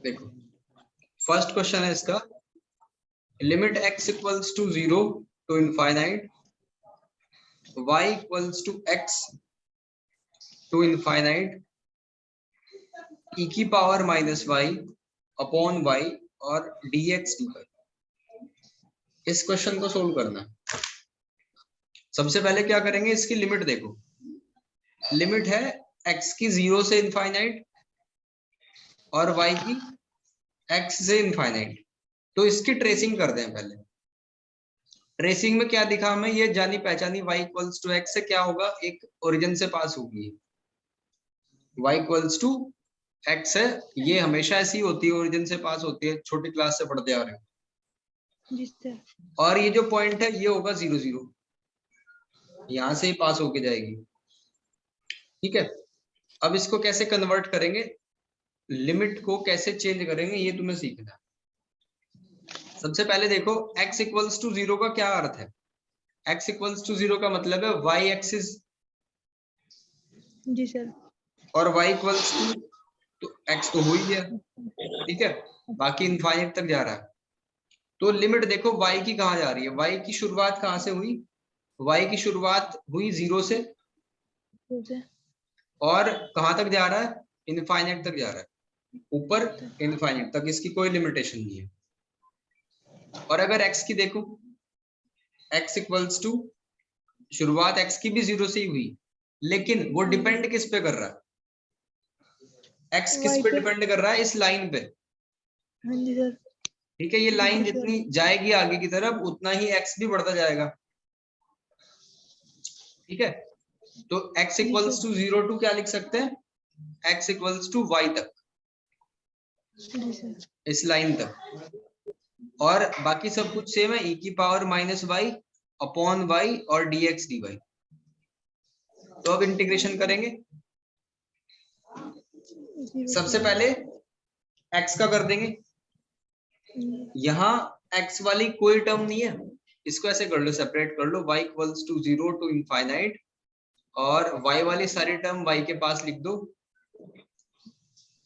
देखो first question है इसका, limit x equals to 0 to infinite y equals to x to infinite e की power minus y upon y और dx dy। इस question को solve करना है। सबसे पहले क्या करेंगे, इसकी लिमिट देखो। लिमिट है x की 0 से इनफाइनाइट और y की x से इनफाइनाइट। तो इसकी ट्रेसिंग कर दें पहले। ट्रेसिंग में क्या दिखा हमें, ये जानी पहचानी y इक्वल्स टू x से क्या होगा, एक ओरिजिन से पास होगी। y इक्वल्स टू x है, ये हमेशा ऐसी होती है, ओरिजिन से पास होती है, छोटी क्लास से पढ़ते आ रहे हैं। और ये जो पॉइंट है ये होगा 0 0, यहां से ही पास होके जाएगी। ठीक है, अब इसको कैसे कन्वर्ट करेंगे, लिमिट को कैसे चेंज करेंगे, ये तुम्हें सीखना है। सबसे पहले देखो x इक्वल्स टू 0 का क्या अर्थ है। x इक्वल्स टू 0 का मतलब है y एक्सिस जी सर, और y इक्वल्स टू, तो x तो हो ही गया। ठीक है, बाकी इनफाइनाइट तक जा रहा है। तो लिमिट देखो y की कहां जा रही है, y की शुरुआत कहां से हुई, y की शुरुआत हुई 0 से और कहां तक जा रहा है, इनफाइनाइट तक जा रहा है, ऊपर इनफाइनाइट तक, इसकी कोई लिमिटेशन नहीं है। और अगर x की देखो, x इक्वल्स टू, शुरुआत x की भी 0 से ही हुई, लेकिन वो डिपेंड किस पे कर रहा है, x किस पे डिपेंड कर रहा है, इस लाइन पे। ठीक है, ये लाइन जितनी जाएगी आगे की तरफ उतना ही x भी बढ़ता जाएगा। ठीक है, तो x इक्वल्स टू 0 टू क्या लिख सकते हैं, x इक्वल्स टू y तक, इस लाइन तक। और बाकी सब कुछ सेम है, e की power minus y upon y और dx dy। तो अब इंटीग्रेशन करेंगे। सबसे पहले x का कर देंगे, यहाँ x वाली कोई टर्म नहीं है, इसको ऐसे कर लो, सेपरेट कर लो, y equals to 0 to infinite, और y वाली सारी टर्म y के पास लिख दो,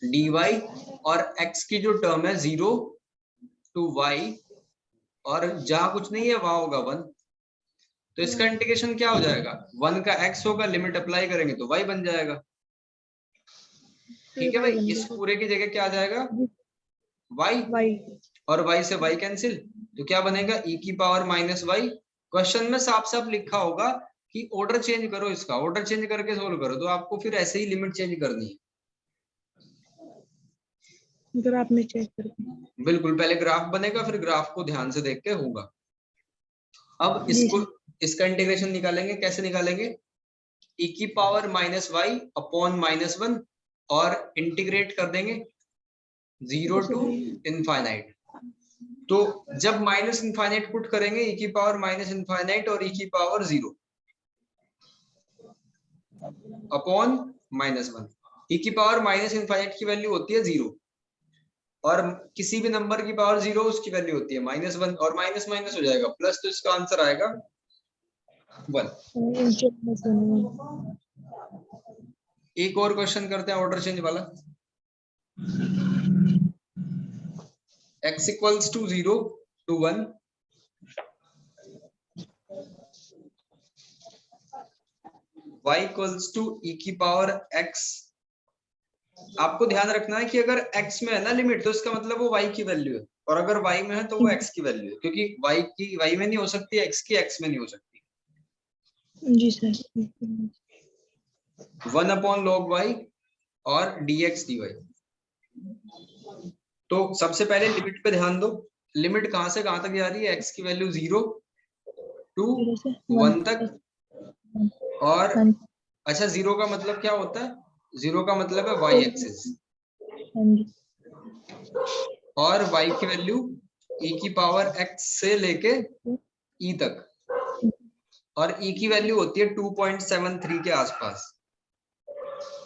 dy, और x की जो टर्म है 0 टू y, और जहां कुछ नहीं है वहां होगा 1। तो इसका इंटीग्रेशन क्या हो जाएगा, 1 का x होगा, लिमिट अप्लाई करेंगे तो y बन जाएगा। ठीक है भाई, इस पूरे की जगह क्या आ जाएगा, y, और y से y कैंसिल, तो क्या बनेगा, e की पावर माइनस y। क्वेश्चन में साफ साफ लिखा होगा कि ऑर्डर चेंज करो, इसका ऑर्डर चेंज करके सोल्व करो, तो आपको फिर ऐसे ही लिमिट चेंज करनी है। ग्राफ में चेक करके, बिल्कुल, पहले ग्राफ बनेगा, फिर ग्राफ को ध्यान से देख के होगा। अब इसको, इसका इंटीग्रेशन निकालेंगे, कैसे निकालेंगे, e की power minus y upon minus 1, और इंटीग्रेट कर देंगे 0 टू इनफाइनाइट। तो जब माइनस इनफाइनाइट पुट करेंगे, e की पावर माइनस इनफाइनाइट और e की पावर 0 अपॉन माइनस 1। e की पावर माइनस इनफाइनाइट की वैल्यू होती है 0, और किसी भी नंबर की पावर 0 उसकी वैल्यू होती है माइनस 1, और माइनस माइनस हो जाएगा प्लस, तो इसका आंसर आएगा 1। एक और क्वेश्चन करते हैं ऑर्डर चेंज वाला। x equals to 0 to 1, y equals to e की पावर x। आपको ध्यान रखना है कि अगर x में है ना लिमिट, तो इसका मतलब वो y की वैल्यू है, और अगर y में है तो वो x की वैल्यू है, क्योंकि y की y में नहीं हो सकती, x की x में नहीं हो सकती। जी सर, 1 अपॉन लॉग y और dx dy। तो सबसे पहले लिमिट पे ध्यान दो, लिमिट कहां से कहां तक जा रही है, x की वैल्यू 0 टू 1 तक, और अच्छा 0 का मतलब क्या होता है, 0 का मतलब है y एक्सिस, और y की वैल्यू e की पावर x से लेके e तक, और e की वैल्यू होती है 2.73 के आसपास।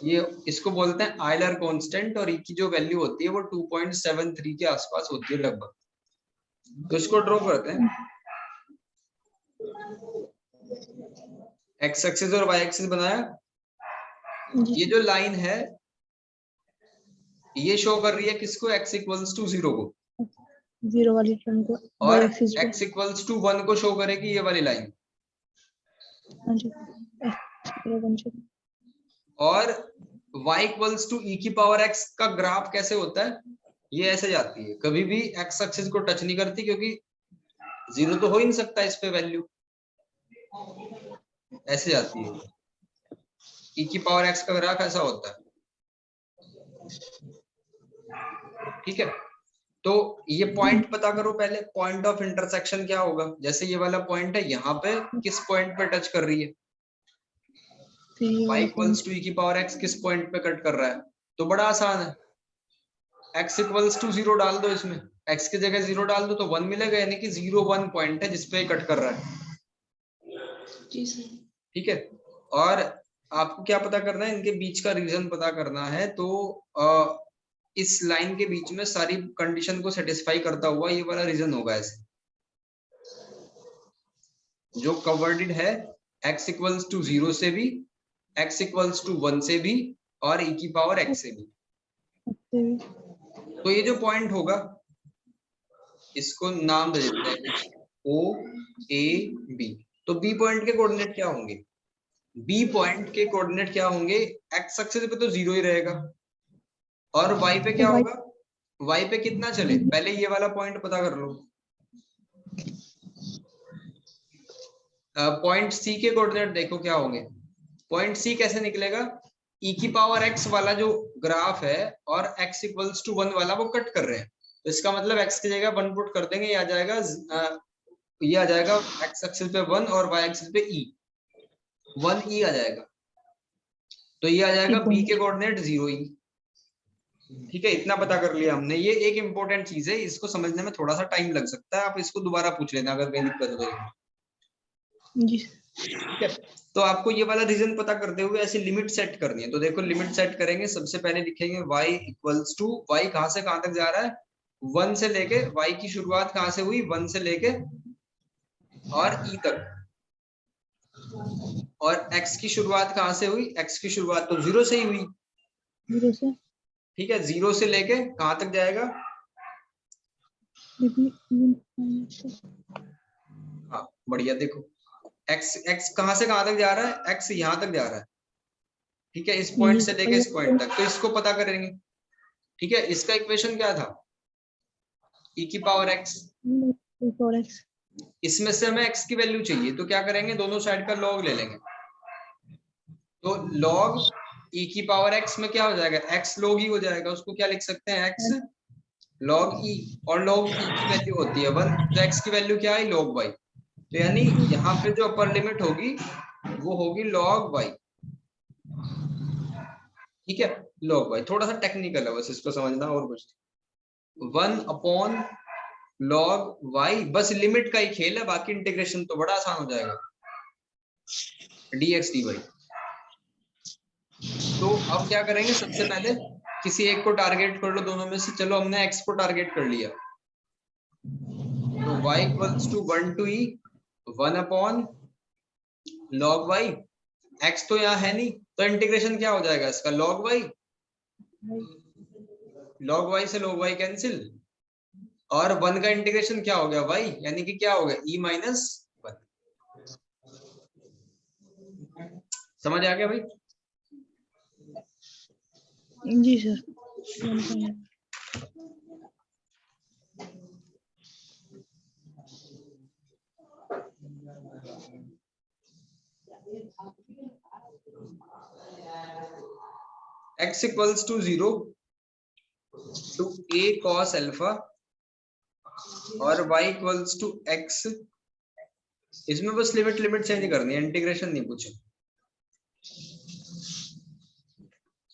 ये इसको बोलते हैं आयलर कांस्टेंट, और e की जो वैल्यू होती है वो 2.73 के आसपास होती है लगभग। तो इसको ड्रॉ करते हैं, x एक्सिस और y एक्सिस बनाया। ये जो लाइन है ये शो कर रही है किसको, x इक्वल्स टू 0 को, 0 वाली टर्म को और y एक्सिस पे। x इक्वल्स टू 1 को शो करेगी ये वाली लाइन। हाँ जी, और y इक्वल्स टू e की पावर x का ग्राफ कैसे होता है, ये ऐसे जाती है, कभी भी x एक्सिस को टच नहीं करती, क्योंकि 0 तो हो ही नहीं सकता इस पे वैल्यू, ऐसे जाती है। e की पावर x का ग्राफ ऐसा होता है, ठीक है। तो ये पॉइंट पता करो पहले, पॉइंट ऑफ इंटरसेक्शन क्या होगा, जैसे ये वाला पॉइंट है, यहाँ पे किस पॉइंट पे टच कर रही है, y इक्वल्स टू e की पावर x किस पॉइंट पे कट कर रहा है, तो बड़ा आसान है, x इक्वल्स टू 0 डाल दो, इसमें x की जगह 0 डाल दो तो 1 मिलेगा, यानी कि 0 1 पॉइंट है जिसपे कट कर रहा है। जी सर। ठीक है, और आपको क्या पता करना है, इनके बीच का रीजन पता करना है, तो इस लाइन के बीच में सारी कंडीशन को सेटिस्फाई करता हुआ ये वाला रीजन होगा ऐसे, जो कवर्डेड है x इक्वल्स टू 0 से भी, x इक्वल्स टू 1 से भी, और e की पावर x से भी। तो ये जो पॉइंट होगा इसको नाम दे देते हैं कुछ, O A B। तो B पॉइंट के कोऑर्डिनेट क्या होंगे, B पॉइंट के कोऑर्डिनेट क्या होंगे, x एक्सिस पे तो 0 ही रहेगा, और y पे क्या होगा, y पे कितना चले, पहले ये वाला पॉइंट पता कर लो। पॉइंट C के कोऑर्डिनेट देखो क्या होंगे, पॉइंट C कैसे निकलेगा, e की पावर x वाला जो ग्राफ है और x इक्वल्स टू 1 वाला वो कट कर रहे हैं, तो इसका मतलब x की जगह 1 पुट कर देंगे, ये आ जाएगा x एक्सिस पे 1 और y एक्सिस पे e, 1 e आ जाएगा, तो ये आ जाएगा b के कोऑर्डिनेट 0 e। ठीक है, इतना पता कर लिया हमने, ये एक इंपॉर्टेंट चीज है, इसको समझने में थोड़ा सा टाइम लग सकता है, आप इसको दोबारा पूछ लेना अगर कहीं दिक्कत हो जी। ठीक है। तो आपको ये वाला रीजन पता करते हुए ऐसी लिमिट सेट करनी है, तो देखो लिमिट सेट करेंगे, सबसे पहले लिखेंगे y इक्वल्स टू, y कहां से कहां तक जा रहा है, 1 से लेके, y की शुरुआत कहां से हुई, 1 से लेके और e तक, और x की शुरुआत कहां से हुई, x की शुरुआत तो 0 से ही हुई, 0 से, ठीक है, 0 से लेके कहां तक जाएगा, हाँ बढ़िया, देखो x कहां से कहां तक जा रहा है, x यहां तक जा रहा है, ठीक है, इस पॉइंट से लेके इस पॉइंट तक, तो इसको पता करेंगे। ठीक है, इसका इक्वेशन क्या था, e की पावर x, इसमें से हमें x की वैल्यू चाहिए, तो क्या करेंगे, दोनों साइड का log ले लेंगे, तो log e की पावर x में क्या हो जाएगा, x log e हो जाएगा, उसको क्या लिख सकते हैं, x log e, और log e की वैल्यू होती है 1, तो x की वैल्यू क्या है, log y, तो यानी यहाँ पे जो अपर लिमिट होगी वो होगी log y, ठीक है, log y थोड़ा सा टेक्निकल है बस, इसको समझना और कुछ, 1 अपॉन log y, बस लिमिट का ही खेल है, बाकी इंटीग्रेशन तो बड़ा आसान हो जाएगा, dx dy। तो अब क्या करेंगे, सबसे पहले किसी एक को टारगेट कर लो दोनों में से, चलो हमने x को टारगेट कर लिया, तो y equals to 1 to e 1 upon log y, x तो यहाँ है नहीं, तो इंटीग्रेशन क्या हो जाएगा इसका, log y, log y से log y कैंसिल, और 1 का इंटीग्रेशन क्या हो गया y, यानी कि क्या हो गया e माइनस 1। समझ आ गया भाई, जी sir. x equals to 0 to a cos alpha और y इक्वल्स टू x, इसमें बस लिमिट चेंज करनी है, इंटीग्रेशन नहीं पूछे,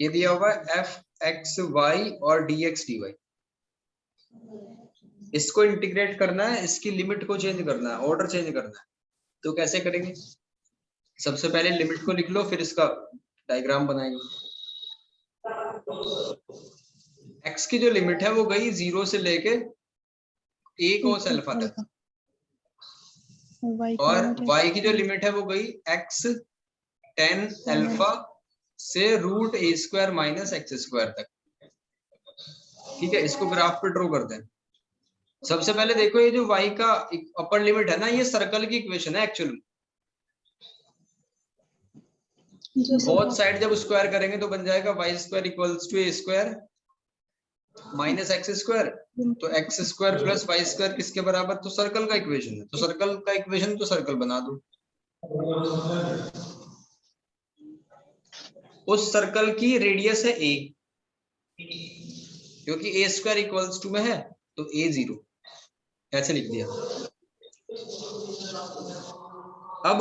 ये दिया होगा f x y और dx dy, इसको इंटीग्रेट करना है, इसकी लिमिट को चेंज करना है, ऑर्डर चेंज करना है, तो कैसे करेंगे, सबसे पहले लिमिट को लिख लो, फिर इसका डायग्राम बनाएंगे। x की जो लिमिट है वो गई 0 से लेके a cos अल्फा तक, और y की जो लिमिट है वो गई x tan अल्फा से root a square minus x square तक, ठीक है, इसको ग्राफ पे ड्रॉ करते हैं। सबसे पहले देखो ये जो y का अपर लिमिट है ना, ये सर्कल की इक्वेशन है एक्चुअली। जी सर। बोथ साइड जब स्क्वायर करेंगे तो बन जाएगा y square equals to a square minus x square. तो x square plus y square किसके बराबर? तो सर्कल का इक्वेशन है, तो सर्कल का इक्वेशन तो सर्कल बना दो। उस सर्कल की रेडियस है a, क्योंकि ए स्क्वायर इक्वल्स टू में है तो a 0 ऐसे लिख दिया। अब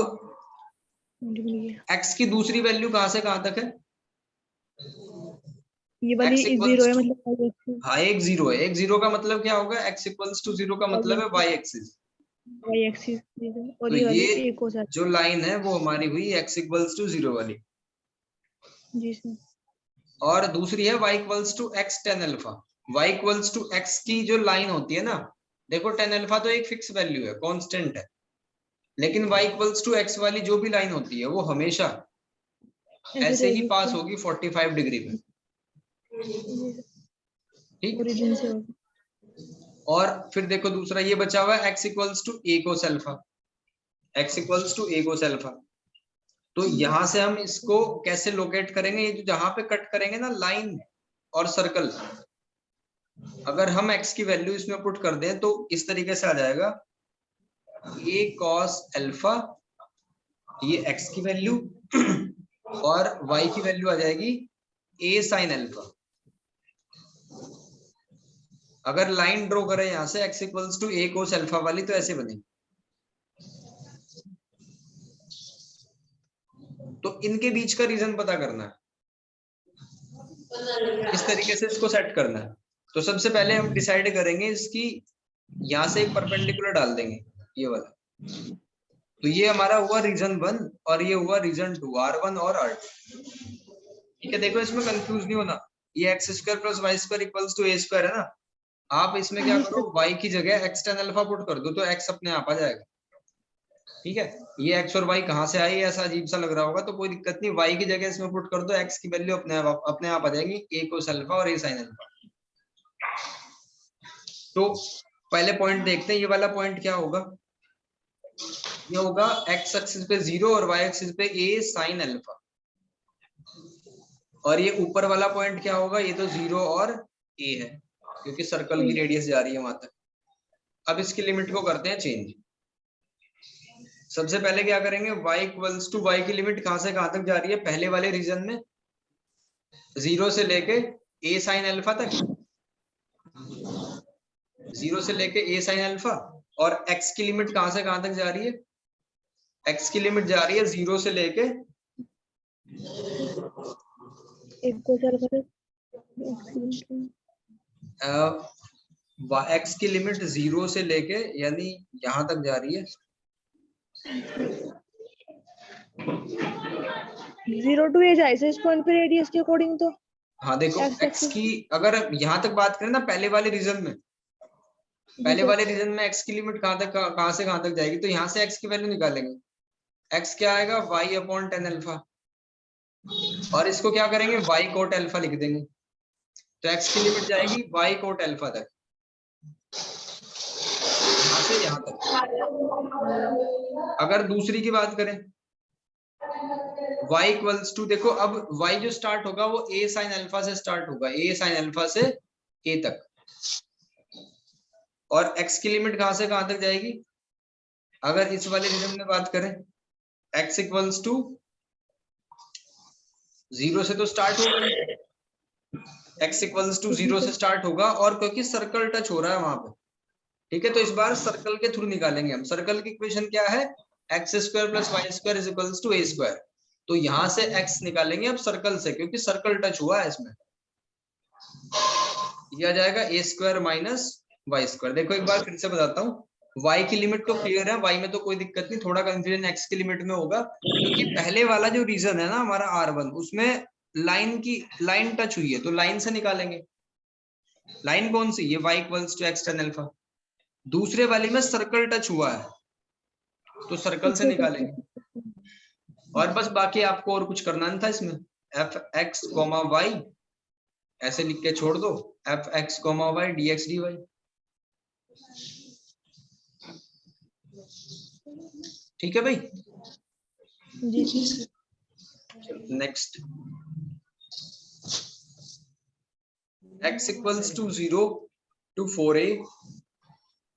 x की दूसरी वैल्यू कहां से कहां तक है? ये वाली x जीरो है, इक्वल्स टू, मतलब हाँ एक जीरो है। एक जीरो का मतलब क्या होगा? x इक्वल्स टू 0 का मतलब है y एक्सिस। y एक्सिस और तो ये वाली ये एक हो जाती जो लाइन है वो हमारी हुई x इक्वल्स टू 0 वाली। है। जी सर। और दूसरी है y equals to x tan alpha. y equals to x की जो लाइन होती है ना, देखो tan अल्फा तो एक फिक्स वैल्यू है, कांस्टेंट है, लेकिन y इक्वल्स टू x वाली जो भी लाइन होती है वो हमेशा ऐसे ही पास होगी 45 डिग्री में। ठीक। ओरिजिन से होगी। और फिर देखो दूसरा ये बचा हुआ है x equals to a cos alpha. x equals to a cos alpha. तो यहां से हम इसको कैसे लोकेट करेंगे? ये जो जहां पे कट करेंगे ना लाइन और सर्कल, अगर हम x की वैल्यू इसमें पुट कर दें तो इस तरीके से आ जाएगा a cos अल्फा, ये x की वैल्यू, और y की वैल्यू आ जाएगी a sin अल्फा। अगर लाइन ड्रॉ करें यहां से x equals to a cos alpha वाली, तो ऐसे बनेगी। तो इनके बीच का रीजन पता करना है, इस तरीके से इसको सेट करना है। तो सबसे पहले हम डिसाइड करेंगे इसकी, यहां से एक परपेंडिकुलर डाल देंगे ये वाला। तो ये हमारा हुआ रीजन 1 और ये हुआ रीजन 2, R1 और R2। ठीक है, देखो इसमें कंफ्यूज नहीं होना। ये x square plus y square equals to a square है ना, आप इसमें क्या करो, y की जगह x tan अल्फा पुट कर दो तो x अपने आप आ जाएगा। ठीक है, ये x और y कहां से आई, ऐसा अजीब सा लग रहा होगा, तो कोई दिक्कत नहीं, y की जगह इसमें पुट कर दो, x की वैल्यू अपने आप आ जाएगी a cos अल्फा और a sin अल्फा। तो पहले पॉइंट देखते हैं, ये वाला पॉइंट क्या होगा? ये होगा x एक्सिस पे 0 और y एक्सिस पे a sin अल्फा। और ये ऊपर वाला पॉइंट क्या होगा? ये तो 0 और a है, क्योंकि सर्कल की रेडियस जा रही है वहां तक। अब इसकी लिमिट को करते हैं चेंज। सबसे पहले क्या करेंगे, y इक्वल्स टू y की लिमिट कहां से कहां तक जा रही है? पहले वाले रीजन में 0 से लेके a sin अल्फा तक, 0 से लेके a sin अल्फा। और x की लिमिट कहां से कहां तक जा रही है? x की लिमिट जा रही है 0 से लेके एक को अल्फा x की लिमिट 0 से लेके यानी यहां तक जा रही है। 0 to a जाए इस पॉइंट पे रेडियस के अकॉर्डिंग। तो हाँ देखो x की अगर यहां तक बात करें ना, पहले वाले रीजन में, पहले सर। वाले रीजन में x की लिमिट कहां से कहां तक जाएगी? तो यहां से x की वैल्यू निकालेंगे। x क्या आएगा? y upon tan alpha. और इसको क्या करेंगे? y कोट अल्फा लिख देंगे। तो x की लिमिट जाएगी y कोट अल्फा तक, यहां से यहां तक। अगर दूसरी की बात करें, y इक्वल्स टू, देखो अब y जो स्टार्ट होगा वो a sin अल्फा से स्टार्ट होगा, a sin अल्फा से a तक। और x की लिमिट कहां से कहां तक जाएगी? अगर इस वाले रीजन में बात करें, x इक्वल्स टू 0 से तो स्टार्ट होगा, x इक्वल्स टू 0 से स्टार्ट होगा, और क्योंकि सर्कल टच हो रहा है वहां पे। ठीक है, तो इस बार सर्कल के थ्रू निकालेंगे हम। सर्कल की इक्वेशन क्या है? X square plus y square is equals to a square. तो यहां से x निकालेंगे अब सर्कल से, क्योंकि सर्कल टच हुआ है इसमें। यह आ जाएगा ए स्क्वायर माइनस वाई स्क्वायर। देखो एक बार फिर से बताता हूँ, y की लिमिट तो क्लियर है, y में तो कोई दिक्कत नहीं, थोड़ा कंफ्यूजन x की लिमिट में होगा, क्योंकि पहले वाला जो रीजन है ना हमारा R1, उसमें लाइन टच हुई है, तो लाइन से निकालेंगे। लाइन कौन सी? ये y equals to x tan alpha. दूसरे वाली में सर्कल टच हुआ है, तो सर्कल से निकालेंगे। और बस बाकी आपको और कुछ करना नहीं था इसमें, f x, y ऐसे लिख के छोड़ दो, F x comma y d x d y. ठीक है भाई। जी next, x equals to 0 to 4a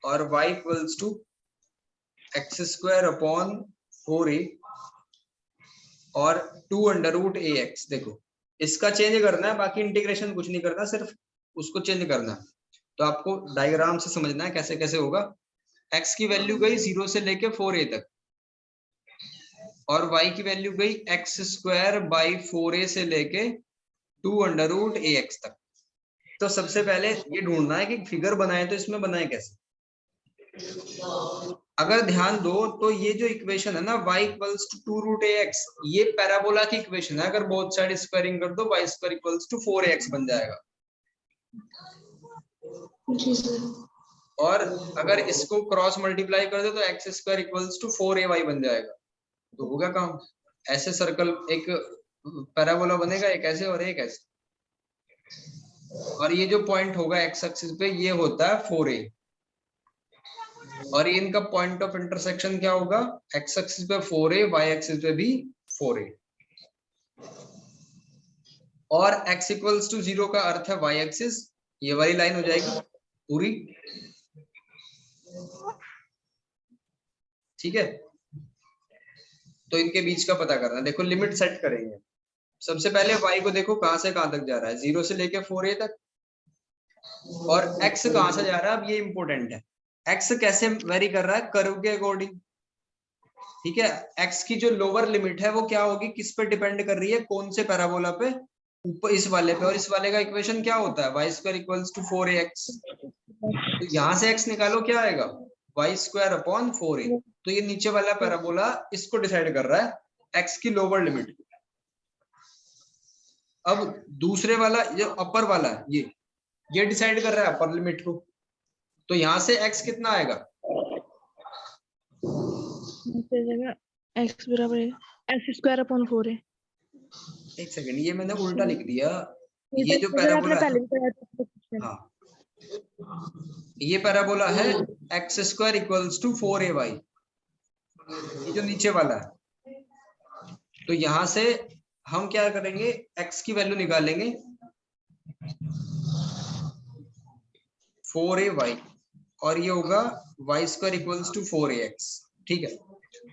और y equals to x square upon 4a और 2 अंडर रूट ए एक्स। देखो इसका चेंज करना है, बाकी इंटीग्रेशन कुछ नहीं करना, सिर्फ उसको चेंज करना है। तो आपको डायग्राम से समझना है कैसे कैसे होगा। x की वैल्यू गई 0 से लेके 4a तक और y की वैल्यू गई एक्स स्क्वायर बाई 4a से लेके 2 अंडर रूट ए एक्स तक। तो सबसे पहले ये ढूंढना है कि फिगर बनाए तो इसमें बनाए कैसे। अगर ध्यान दो तो ये जो इक्वेशन है ना y equals to 2 root a x, ये पैराबोला की इक्वेशन है। अगर बोथ साइड स्क्वायरिंग कर दो y square equals to 4ax बन जाएगा। जी सर। और अगर इसको क्रॉस मल्टीप्लाई कर दो तो x square equals to 4ay बन जाएगा। तो हो गया काम। ऐसे सर्कल एक पैराबोला बनेगा, एक ऐसे और एक ऐसे। और ये जो पॉइंट होगा एक्स एक्सिस पे ये होता है 4a और ये इनका पॉइंट ऑफ इंटरसेक्शन क्या होगा, एक्स एक्सिस पे 4a, वाई एक्सिस पे भी 4a। और x इक्वल्स टू 0 का अर्थ है y एक्सिस, ये वाली लाइन हो जाएगी पूरी। ठीक है, तो इनके बीच का पता करना। देखो लिमिट सेट करेंगे। सबसे पहले y को देखो कहां से कहां तक जा रहा है, 0 से लेके 4a तक। और x कहां से जा रहा है, अब ये इंपॉर्टेंट है। x कैसे वेरी कर रहा है, कर्व के अकॉर्डिंग। ठीक है, x की जो लोअर लिमिट है वो क्या होगी, किस पे डिपेंड कर रही है, कौन से पैराबोला पे, ऊपर इस वाले पे। और इस वाले का इक्वेशन क्या होता है, Y square equals to 4ax। तो यहां से x निकालो, क्या आएगा, वाई स्क्वायर अपॉन 4a। तो ये नीचे वाला पैराबोला इसको डिसाइड कर रहा है, x की लोअर लिमिट। अब दूसरे वाला जो अपर वाला है ये डिसाइड कर रहा है अपर लिमिट को। तो यहां से x कितना आएगा, एक्स बराबर एक्स स्क्वायर अपॉन 4 है। एक सेकंड, ये मैंने उल्टा लिख दिया। ये ये जो तो सर आपने पैराबोला है, पहले भी कराया था क्वेश्चन। हाँ ये पैराबोला है x square equals to 4ay, ये जो नीचे वाला है। तो यहां से हम क्या करेंगे, x की वैल्यू निकालेंगे 4ay और ये होगा y square equals to 4ax। ठीक है,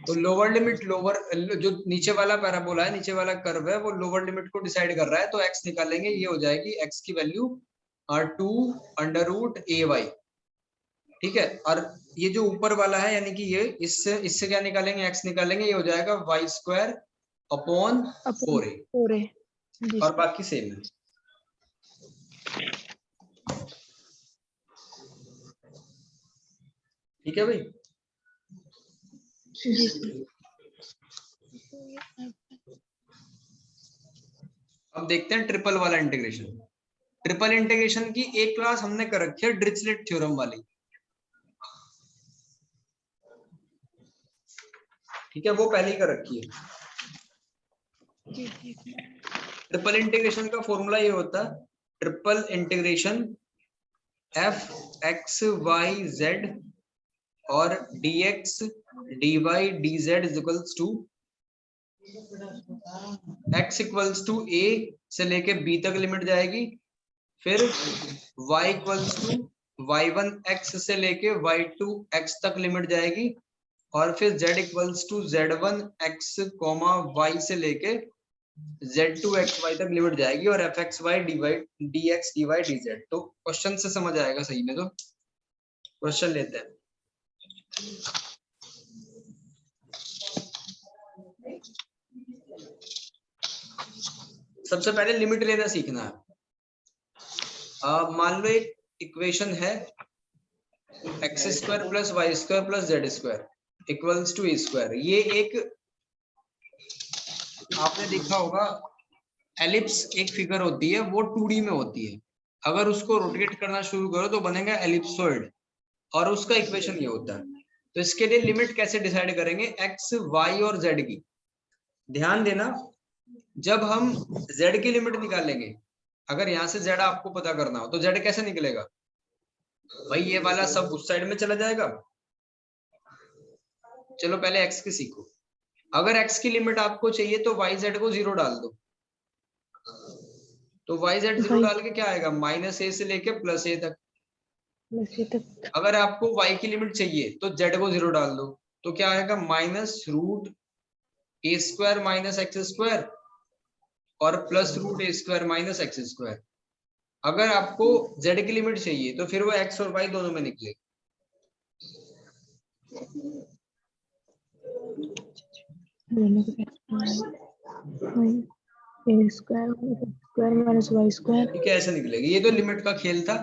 तो लोअर लिमिट, लोअर जो नीचे वाला पैराबोला है, नीचे वाला कर्व है, वो लोअर लिमिट को डिसाइड कर रहा है। तो x निकालेंगे, ये हो जाएगी x की वैल्यू 2 अंडर रूट ay। ठीक है, और ये जो ऊपर वाला है यानी कि ये इससे क्या निकालेंगे, x निकालेंगे, ये हो जाएगा y स्क्वायर अपॉन 4a। 4 है जी और सर। बाकी सेम है। ठीक है भाई। जी सर। अब देखते हैं ट्रिपल वाला इंटीग्रेशन। ट्रिपल इंटीग्रेशन की एक क्लास हमने कर रखी है डिरिचलेट थ्योरम वाली। ठीक है, वो पहले ही कर रखी है। ट्रिपल इंटीग्रेशन का फॉर्मूला ये होता है, triple integration f x y z और dx dy dz is equals to x equals to a से लेके b तक लिमिट जाएगी, फिर y equals to y1 x से लेके y2 x तक लिमिट जाएगी, और फिर z equals to z1 x comma y से लेके z2 xy तक लिमिट जाएगी, और fxy dx dy dz। तो क्वेश्चन से समझ आएगा सही में। तो क्वेश्चन लेते हैं। सबसे पहले लिमिट लेना सीखना है। मान लो एक इक्वेशन है x square plus y square plus z square equals to a square. ये एक आपने देखा होगा एलिप्स एक फिगर होती है, वो 2D में होती है। अगर उसको रोटेट करना शुरू करो तो बनेगा एलिप्सोइड, और उसका इक्वेशन ये होता है। तो इसके लिए लिमिट कैसे डिसाइड करेंगे, एक्स वाई और जेड की। ध्यान देना, जब हम z की लिमिट निकालेंगे अगर यहाँ से z आपको पता करना हो तो z कैसे निकलेगा भाई, ये वाला सब उस साइड में चला जाएगा। चलो पहले x की सीखो। अगर x की लिमिट आपको चाहिए तो y z को 0 डाल दो, तो y z 0 डाल के क्या आएगा, -a से लेके +a तक। अगर आपको y की लिमिट चाहिए तो z को 0 डाल दो, तो क्या आएगा, -√a² - x² और +√a² - x²। अगर आपको z की लिमिट चाहिए तो फिर वो x और y दोनों में निकले। ठीक है, ऐसे निकलेगी। ये तो लिमिट का खेल था।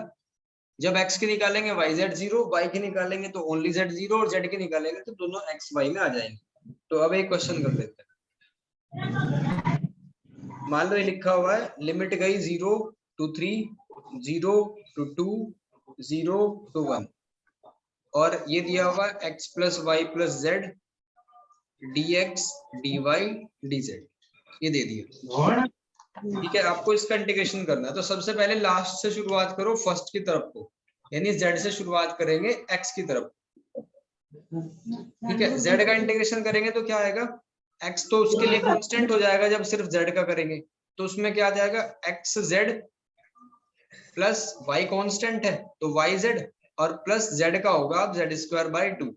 जब x की निकालेंगे y z 0, y की निकालेंगे तो ओनली z 0 और z की निकालेंगे तो दोनों x y में आ जाएंगे। तो अब एक क्वेश्चन कर लेते हैं। मान लो ये लिखा हुआ है, लिमिट गई 0 to 3, 0 to 2, 0 to 1, और ये दिया हुआ x + y + z dx dy dz, ये दे दिया। ठीक है, आपको इसका इंटीग्रेशन करना है। तो सबसे पहले लास्ट से शुरुआत करो, फर्स्ट की तरफ को, यानी z से शुरुआत करेंगे x की तरफ। ठीक है, z का इंटीग्रेशन करेंगे तो क्या आएगा, x तो उसके लिए कांस्टेंट हो जाएगा जब सिर्फ z का करेंगे, तो उसमें क्या आ जाएगा, xz प्लस y कांस्टेंट है तो yz, और प्लस z का होगा अब z²/2।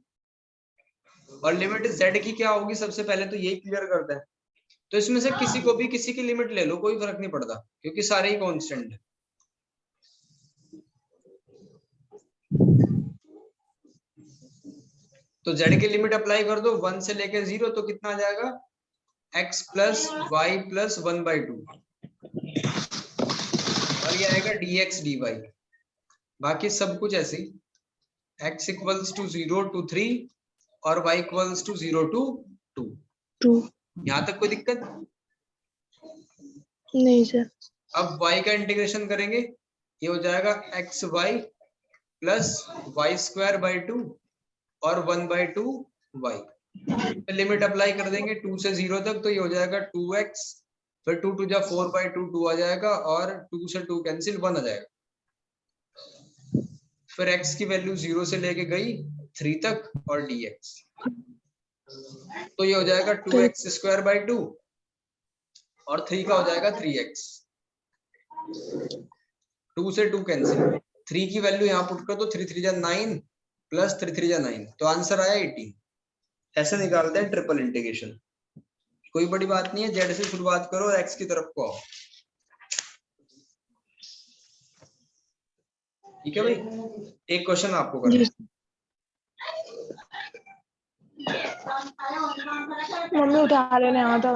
और लिमिट z की क्या होगी, सबसे पहले तो यही क्लियर करते हैं। तो इसमें से किसी को भी किसी की लिमिट ले लो, कोई फर्क नहीं पड़ता, क्योंकि सारे ही कांस्टेंट है। तो z की लिमिट अप्लाई कर दो 1 से लेके 0, तो कितना आ जाएगा, x + y + 1/2, और ये आएगा dx dy। बाकी सब कुछ ऐसे ही, x = 0 to 3 और y = 0 to 2। यहाँ तक कोई दिक्कत नहीं सर। अब y का इंटीग्रेशन करेंगे, ये हो जाएगा xy + y²/2 और 1/2 y। लिमिट अप्लाई कर देंगे 2 से 0 तक, तो ये हो जाएगा 2x, फिर 2 × 4/2 2 आ जाएगा, और 2 से 2 कैंसिल 1 आ जाएगा। फिर x की वैल्यू 0 से लेके गई 3 तक और dx, तो ये हो जाएगा 2x² 2 और 3 का हो जाएगा 3x। 2 से 2 कैंसिल, 3 की वैल्यू यहाँ पुट कर दो, 3 3 × 9 + 3 3 × 9, तो आंसर आया 18। ऐसे निकालते हैं ट्रिपल इंटीग्रेशन। कोई बड़ी बात नहीं है, जेड से शुरुआत करो, एक्स की तरफ को आओ। ठीक है भाई, एक क्वेश्चन आपको करना है। मम्मी उठा लेने आया था।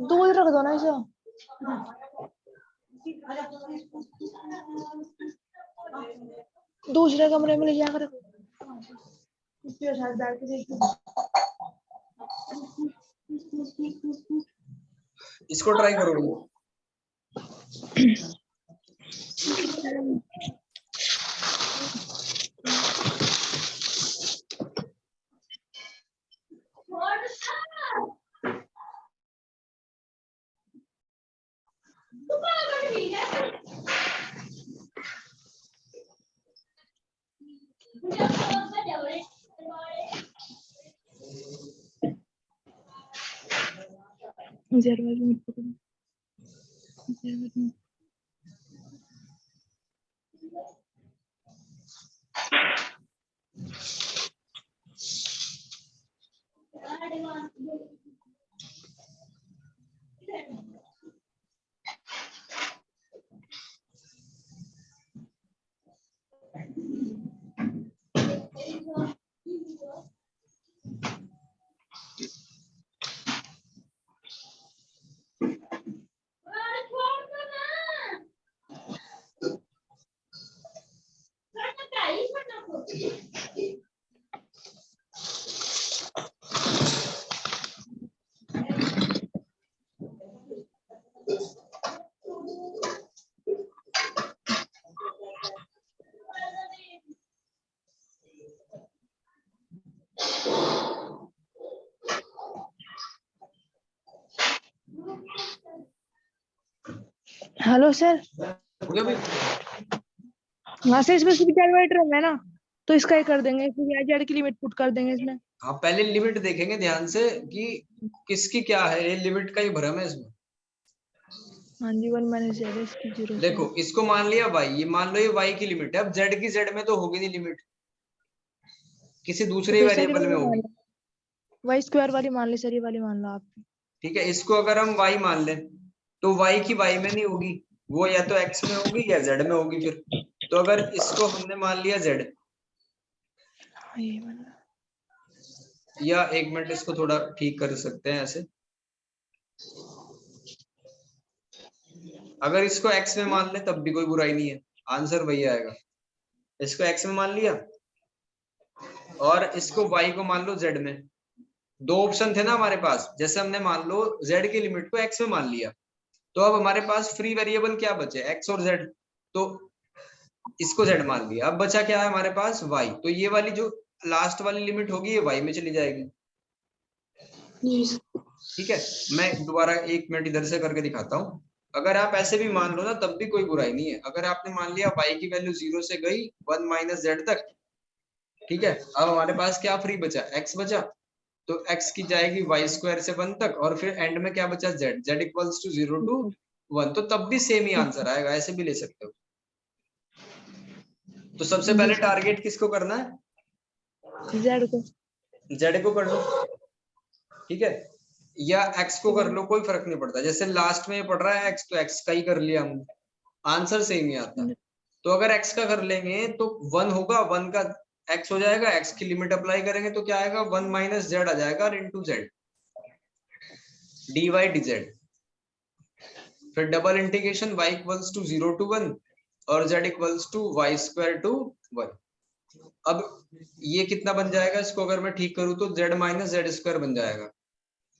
दूध रख दो ना इसे। दूसरे कमरे में ले जाकर रखो। साथ बैठ के देखिए। इसको ट्राई करो। Hello sir. हो गया भाई? हाँ सर, इसमें सुविधा डिवाइडर है ना, तो इसका ही कर देंगे, फिर जेड की लिमिट पुट कर देंगे इसमें। हाँ पहले लिमिट देखेंगे ध्यान से कि किसकी क्या है, ये लिमिट का ही भ्रम है इसमें। हाँ जी, 1 माइनस जेड इसकी 0 से। देखो इसको मान लिया y, ये मान लो ये y की लिमिट है। अब z की z में तो होगी नहीं लिमिट, किसी तो दूसरे फिर सर ये वेरिएबल में वाली मान होगी। लो, वाई स्क्वायर वाली मान ली सर, ये वाली मान लो आप। ठीक है, इसको अगर हम y मान लें तो y की y में नहीं होगी, वो या तो x में होगी या z में होगी फिर। तो अगर इसको हमने मान लिया z, हाँ, ये वाला। या एक मिनट इसको थोड़ा ठीक कर सकते हैं ऐसे, अगर इसको x में मान ले तब भी कोई बुराई नहीं है, आंसर वही आएगा। इसको x में मान लिया और इसको y को मान लो z में। दो ऑप्शन थे ना हमारे पास, जैसे हमने मान लो z की लिमिट को x में मान लिया, तो अब हमारे पास फ्री वेरिएबल क्या बचे, x और z। तो इसको z मान लिया, अब बचा क्या है हमारे पास, y। तो ये वाली जो लास्ट वाली लिमिट होगी ये y में चली जाएगी। ठीक है, मैं दोबारा एक मिनट इधर से करके दिखाता हूँ। अगर आप ऐसे भी मान लो ना तब भी कोई बुराई नहीं है। अगर आपने मान लिया y की वैल्यू 0 से गई 1 माइनस z तक, ठीक है, अब हमारे पास क्या फ्री बचा, x बचा। तो x की जाएगी y स्क्वायर से 1 तक, और फिर एंड में क्या बचा, z, z equals to 0 to 1। तो तब भी सेम ही आंसर आएगा, ऐसे भी ले सकते हो। तो सबसे पहले टारगेट किसको करना है, जेड को। z को कर लो, ठीक है, या x को कर लो, कोई फर्क नहीं पड़ता। जैसे लास्ट में ये पड़ रहा है x, तो x का ही कर लिया हमने, आंसर सेम ही आता। तो अगर x का कर लेंगे तो 1 होगा, 1 का x हो जाएगा, x की लिमिट अप्लाई करेंगे तो क्या आएगा, 1 माइनस z आ जाएगा इनटू z, dy dz। फिर double integration y equals to 0 to 1 और z equals to y square to 1। अब ये कितना बन जाएगा, इसको अगर मैं ठीक करूं तो z माइनस जेड स्क्वायर बन जाएगा।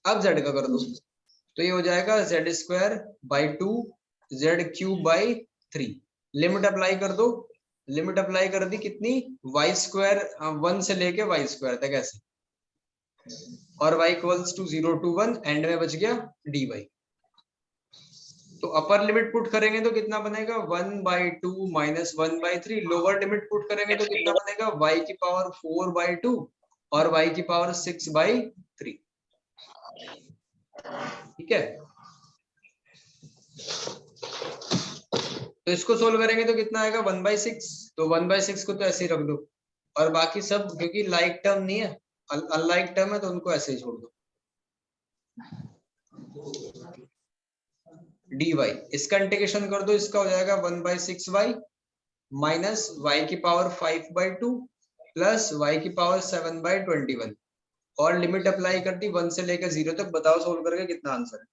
अब z का कर दो तो ये हो जाएगा Z square by 2 Z cube by 3। Limit apply कर दो, लिमिट अप्लाई कर दी कितनी, वाई स्क्वायर 1 से लेके वाई स्क्वायर तक ऐसे, और y equals to 0 to 1, end में बच गया dy। तो अपर लिमिट पुट करेंगे तो कितना बनेगा, 1 by 2 minus 1 by 3। Lower limit put करेंगे तो कितना बनेगा, y की पावर 4 बाई 2 और y की पावर 6 बाई 3। ठीक है, तो इसको सोल्व करेंगे तो कितना आएगा, 1 बाई 6। तो 1 बाई 6 को तो ऐसे ही रख दो, और बाकी सब क्योंकि लाइक टर्म नहीं है, अनलाइक टर्म है, तो उनको ऐसे ही छोड़ दो। dy इसका इंटीग्रेशन कर दो, इसका हो जाएगा 1 बाई 6y माइनस y की पावर 5 बाई 2 प्लस y की पावर 7 बाई 21, और लिमिट अप्लाई कर दी 1 से लेकर 0 तक। बताओ सोल्व करके कितना आंसर है।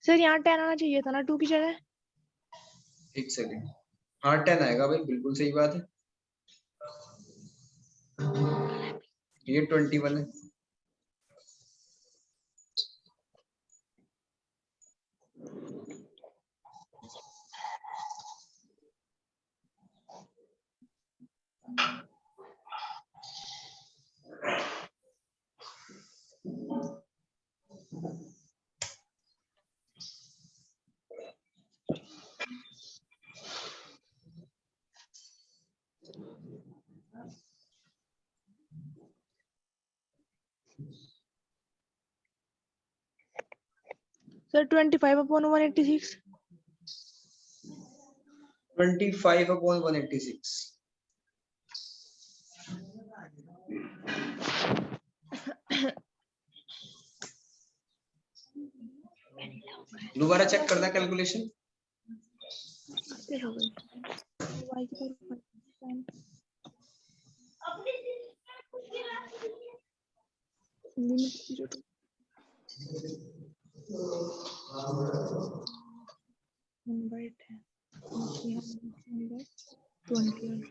सर यहाँ 10 आना चाहिए था ना 2 की जगह। एक सेकेंड, हाँ 10 आएगा भाई, बिल्कुल सही बात है, ये 21 है। सर 25/186। 25/186। दोबारा चेक करना कैलकुलेशन। वाई की पावर 5 लिमिट 0 टू 1 बाई 10 यहाँ 1 बाई 21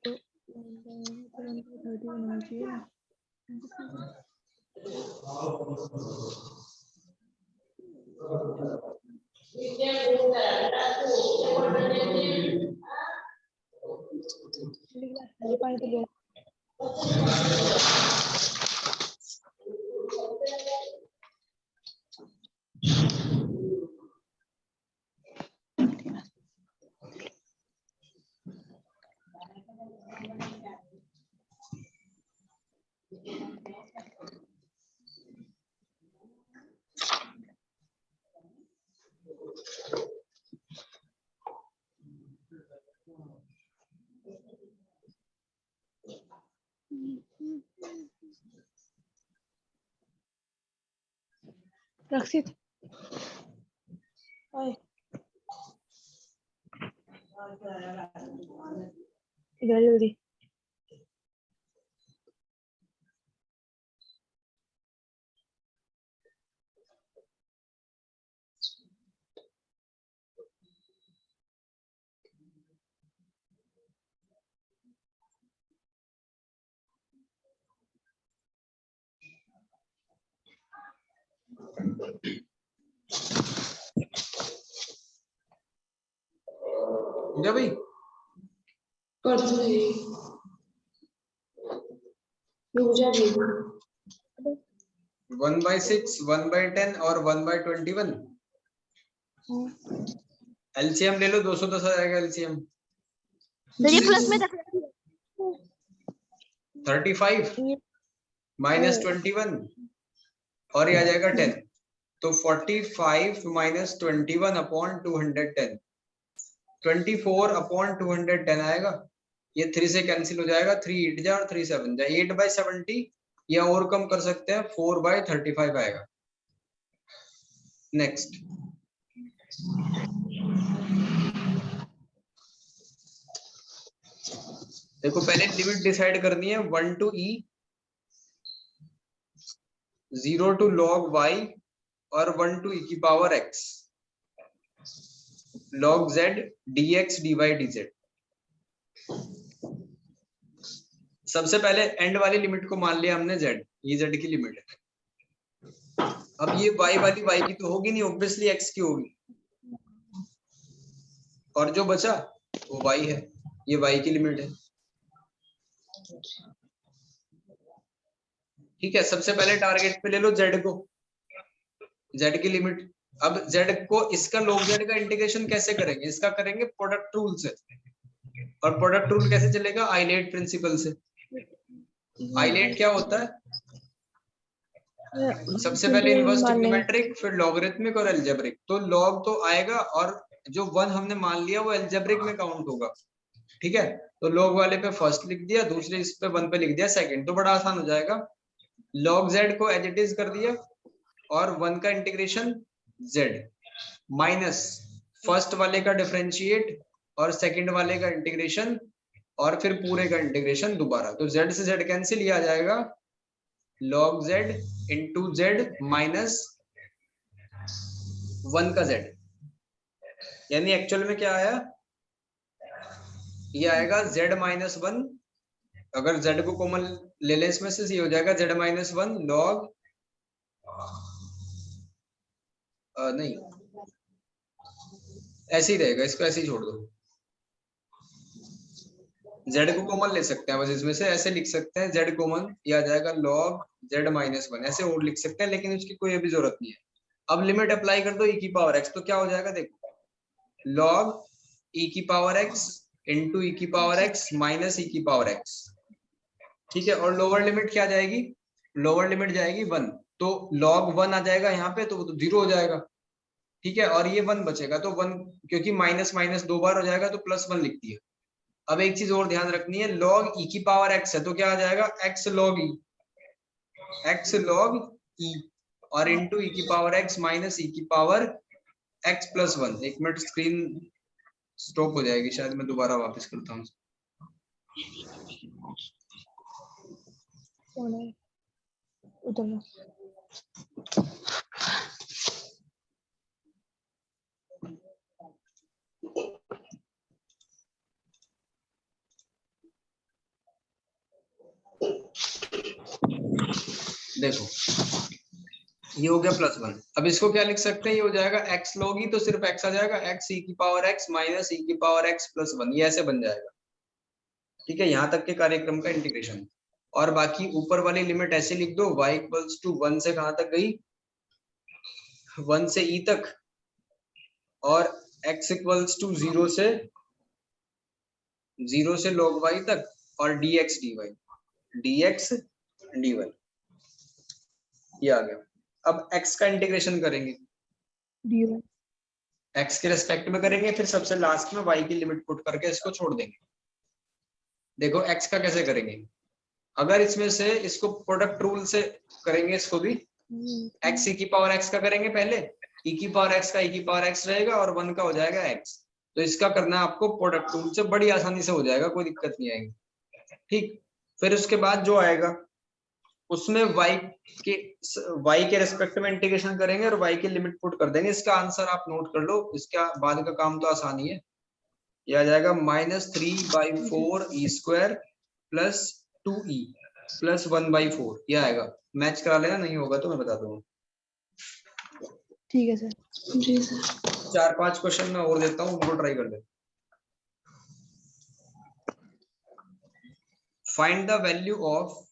तो 1 बाई 31 होना चाहिए ना। पानी तो लो। रक्षित ओए इधर जल्दी। जा भाई कर दो ये रुक जा भी 1/6, 1/10 और 1/21। एलसीएम ले लो, 210 आ जाएगा एलसीएम। तो ये प्लस में रख 35 माइनस 21 और ये आ जाएगा 10। तो 45 माइनस 21 अपॉन 210, 24 अपॉन 210 आएगा। ये 3 से कैंसिल हो जाएगा, 3 8 जा और 3 7 जा, 8/70 या और कम कर सकते हैं, 4/35 आएगा। नेक्स्ट देखो, पहले लिमिट डिसाइड करनी है 1 to e, 0 to log y और 1 to e की power x, log z dx dy dz। सबसे पहले एंड वाली लिमिट को मान लिया हमने z, ये z की लिमिट है। अब ये y वाली y की तो होगी नहीं, ऑब्वियसली x की होगी, और जो बचा वो y है, ये y की लिमिट है। ठीक है, सबसे पहले टारगेट पे ले लो z को, z की लिमिट। अब z को, इसका log z का इंटीग्रेशन कैसे करेंगे? इसका करेंगे प्रोडक्ट रूल से, और प्रोडक्ट रूल कैसे चलेगा? आइलेट प्रिंसिपल से। आइलेट क्या होता है? सबसे पहले इनवर्स ट्रिग्नोमेट्रिक, फिर लॉगरिथमिक और अलजेब्रिक। तो लॉग तो आएगा और जो 1 हमने मान लिया वो अलजेब्रिक में काउंट होगा। ठीक है, तो लॉग वाले पे फर्स्ट लिख दिया, दूसरे इस पे 1 पे लिख दिया सेकंड, तो बड़ा आसान हो जाएगा। लॉग z को एज इट इज कर दिया और 1 का इंटीग्रेशन z माइनस फर्स्ट वाले का डिफरेंशिएट और सेकंड वाले का इंटीग्रेशन और फिर पूरे का इंटीग्रेशन दोबारा। तो z से z कैंसिल, ही आ जाएगा log z into z minus 1 का z। यानी एक्चुअल में क्या आया? ये आएगा z माइनस 1, अगर z को कॉमन ले लें इसमें से, ये हो जाएगा z माइनस 1 log नहीं, ऐसे ही रहेगा, इसको ऐसे ही छोड़ दो। z को कॉमन ले सकते हैं बस इसमें से, ऐसे लिख सकते हैं z कॉमन, ये आ जाएगा log z माइनस 1, ऐसे और लिख सकते हैं, लेकिन उसकी कोई अभी जरूरत नहीं है। अब लिमिट अप्लाई कर दो e की पावर x, तो क्या हो जाएगा? देखो, log e की पावर x इंटू e की पावर x माइनस e की पावर x। ठीक है, और लोअर लिमिट क्या जाएगी? लोअर लिमिट जाएगी 1, तो log 1 आ जाएगा यहाँ पे, तो वो तो 0 हो जाएगा। ठीक है, और ये 1 बचेगा, तो 1 क्योंकि माइनस माइनस 2 बार हो जाएगा तो प्लस 1 लिख दिया। अब एक चीज और ध्यान रखनी है, log e की पावर x है तो क्या आ जाएगा? x log e, x log e और इंटू e की पावर x माइनस e की पावर x प्लस 1। एक मिनट, स्क्रीन स्टॉप हो जाएगी शायद, मैं दोबारा वापस करता हूँ। उधर देखो, ये हो गया प्लस 1। अब इसको क्या लिख सकते हैं? ये हो जाएगा x log e, तो सिर्फ x आ जाएगा, x e की पावर x माइनस e की पावर x प्लस 1, ये ऐसे बन जाएगा। ठीक है, यहाँ तक के कार्यक्रम का इंटीग्रेशन। और बाकी ऊपर वाली लिमिट ऐसे लिख दो, y इक्वल्स टू 1 से कहां तक गई, 1 से e तक, और x इक्वल्स टू 0 से log y तक, और dx dy ये आ गया। अब x का इंटीग्रेशन करेंगे, dy x के रेस्पेक्ट में करेंगे, फिर सबसे लास्ट में y की लिमिट पुट करके इसको छोड़ देंगे। देखो x का कैसे करेंगे, अगर इसमें से इसको प्रोडक्ट रूल से करेंगे, इसको भी x e की पावर x का करेंगे पहले, e की पावर x का e की पावर x रहेगा, और 1 का हो जाएगा x। तो इसका करना है आपको प्रोडक्ट रूल से, बड़ी आसानी से हो जाएगा, कोई दिक्कत नहीं आएगी। ठीक, फिर उसके बाद जो आएगा उसमें y के रेस्पेक्ट में इंटीग्रेशन करेंगे और y की लिमिट पुट कर देंगे। इसका आंसर आप नोट कर लो, इसका बाद का काम तो आसान ही है। ये आ जाएगा -3/4 e square plus 2e plus 1/4, ये आएगा। मैच करा लेना, नहीं होगा तो मैं बता दूंगा। ठीक है सर। जी सर। 4-5 क्वेश्चन मैं और देता हूँ, उनको ट्राई कर ले। Find the value of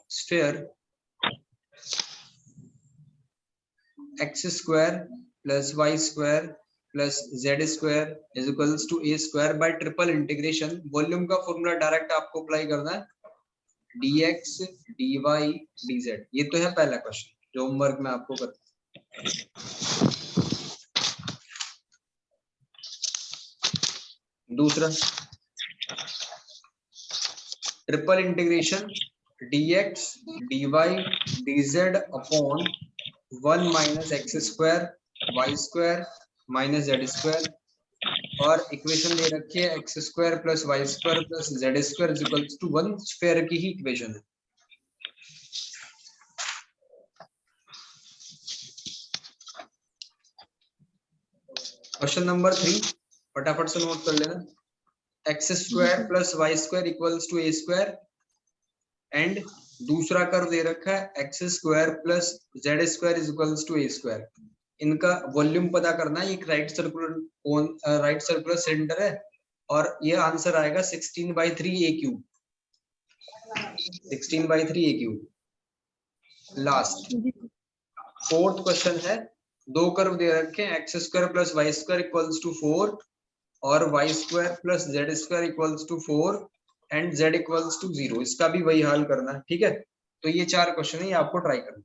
sphere x square plus y square plus z square is equals to a square by triple integration. Volume का फॉर्मूला डायरेक्ट आपको अप्लाई करना है, dx dy dz। ये तो है पहला क्वेश्चन जो होमवर्क में आपको करना है। दूसरा, triple integration dx dy dz upon 1 minus x square y square minus z square, और इक्वेशन दे रखी है x square plus y square plus z square is equals to 1। Sphere की ही इक्वेशन है। क्वेश्चन नंबर 3 फटाफट से नोट कर लेना, x square plus y square equals to a square, and दूसरा कर्व दे रखा है x square plus z square is equals to a square. इनका वॉल्यूम पता करना है। एक राइट सर्कुलर सिलेंडर है, और ये आंसर आएगा 16/3 a cube, 16/3 a cube. Last fourth question है, दो कर्व दे रखे हैं, x square plus y square equals to 4 और y square plus z square equals to 4 and z equals to 0। इसका भी वही हाल करना है। ठीक है, तो ये 4 क्वेश्चन है, ये आपको ट्राई करना है।